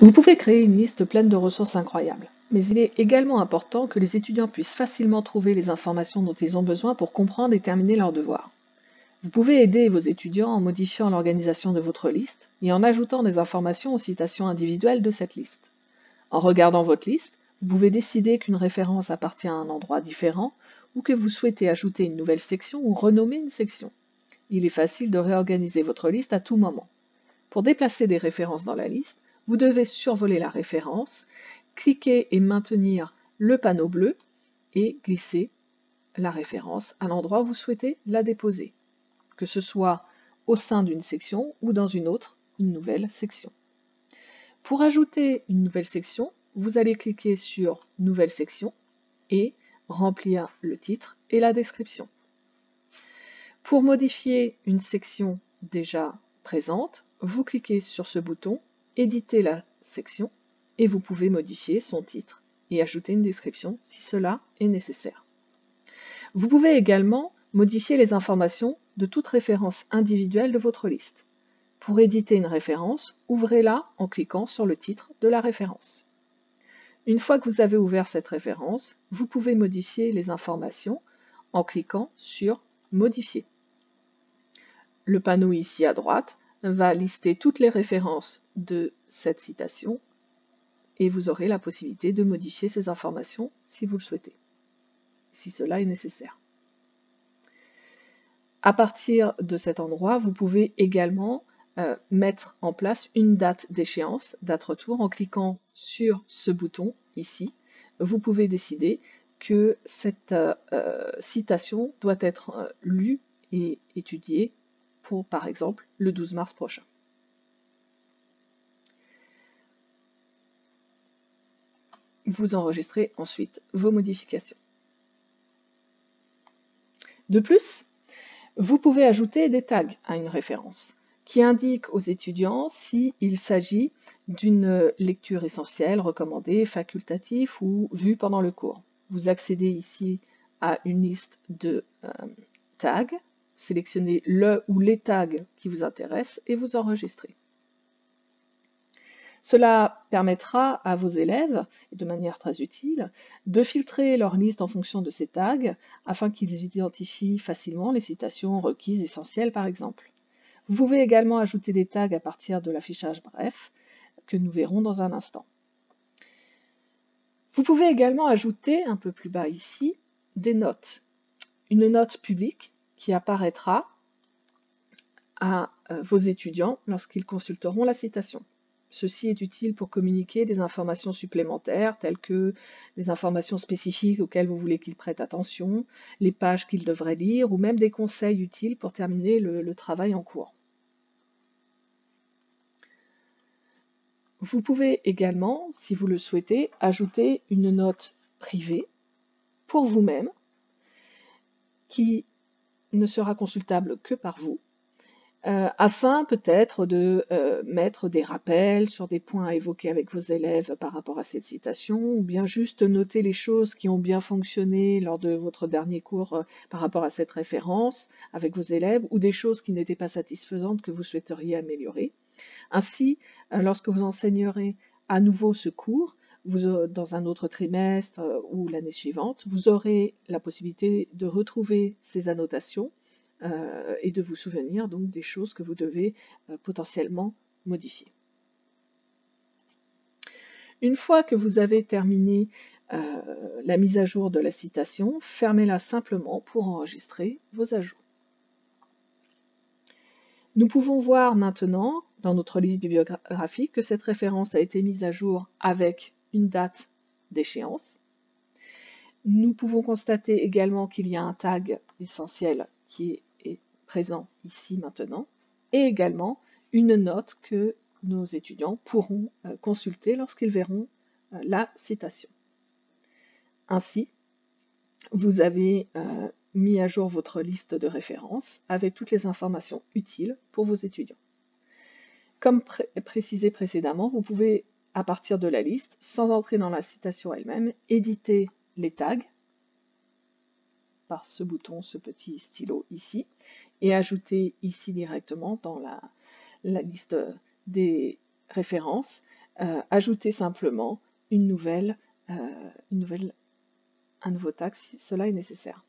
Vous pouvez créer une liste pleine de ressources incroyables, mais il est également important que les étudiants puissent facilement trouver les informations dont ils ont besoin pour comprendre et terminer leurs devoirs. Vous pouvez aider vos étudiants en modifiant l'organisation de votre liste et en ajoutant des informations aux citations individuelles de cette liste. En regardant votre liste, vous pouvez décider qu'une référence appartient à un endroit différent ou que vous souhaitez ajouter une nouvelle section ou renommer une section. Il est facile de réorganiser votre liste à tout moment. Pour déplacer des références dans la liste, vous devez survoler la référence, cliquer et maintenir le panneau bleu et glisser la référence à l'endroit où vous souhaitez la déposer, que ce soit au sein d'une section ou dans une nouvelle section. Pour ajouter une nouvelle section, vous allez cliquer sur « Nouvelle section » et remplir le titre et la description. Pour modifier une section déjà présente, vous cliquez sur ce bouton « Éditer la section » et vous pouvez modifier son titre et ajouter une description si cela est nécessaire. Vous pouvez également modifier les informations de toute référence individuelle de votre liste. Pour éditer une référence, ouvrez-la en cliquant sur le titre de la référence. Une fois que vous avez ouvert cette référence, vous pouvez modifier les informations en cliquant sur « Modifier ». Le panneau ici à droite va lister toutes les références de cette citation et vous aurez la possibilité de modifier ces informations si vous le souhaitez, si cela est nécessaire. À partir de cet endroit, vous pouvez également mettre en place une date d'échéance, date retour, en cliquant sur ce bouton ici. Vous pouvez décider que cette citation doit être lue et étudiée pour, par exemple, le 12 mars prochain. Vous enregistrez ensuite vos modifications. De plus, vous pouvez ajouter des tags à une référence qui indiquent aux étudiants s'il s'agit d'une lecture essentielle, recommandée, facultative ou vue pendant le cours. Vous accédez ici à une liste de tags, sélectionnez le ou les tags qui vous intéressent et vous enregistrez. Cela permettra à vos élèves, de manière très utile, de filtrer leur liste en fonction de ces tags afin qu'ils identifient facilement les citations requises essentielles par exemple. Vous pouvez également ajouter des tags à partir de l'affichage bref que nous verrons dans un instant. Vous pouvez également ajouter, un peu plus bas ici, des notes. Une note publique qui apparaîtra à vos étudiants lorsqu'ils consulteront la citation. Ceci est utile pour communiquer des informations supplémentaires telles que des informations spécifiques auxquelles vous voulez qu'ils prêtent attention, les pages qu'ils devraient lire ou même des conseils utiles pour terminer le travail en cours. Vous pouvez également, si vous le souhaitez, ajouter une note privée pour vous-même qui ne sera consultable que par vous, afin peut-être de mettre des rappels sur des points à évoquer avec vos élèves par rapport à cette citation, ou bien juste noter les choses qui ont bien fonctionné lors de votre dernier cours par rapport à cette référence avec vos élèves, ou des choses qui n'étaient pas satisfaisantes que vous souhaiteriez améliorer. Ainsi, lorsque vous enseignerez à nouveau ce cours, dans un autre trimestre ou l'année suivante, vous aurez la possibilité de retrouver ces annotations et de vous souvenir donc des choses que vous devez potentiellement modifier. Une fois que vous avez terminé la mise à jour de la citation, fermez-la simplement pour enregistrer vos ajouts. Nous pouvons voir maintenant, dans notre liste bibliographique, que cette référence a été mise à jour avec une date d'échéance. Nous pouvons constater également qu'il y a un tag essentiel qui est présent ici maintenant, et également une note que nos étudiants pourront consulter lorsqu'ils verront la citation. Ainsi, vous avez mis à jour votre liste de références avec toutes les informations utiles pour vos étudiants. Comme précisé précédemment, vous pouvez, à partir de la liste, sans entrer dans la citation elle-même, éditer les tags par ce bouton, ce petit stylo ici, et ajouter ici directement dans la liste des références ajouter simplement un nouveau tag si cela est nécessaire.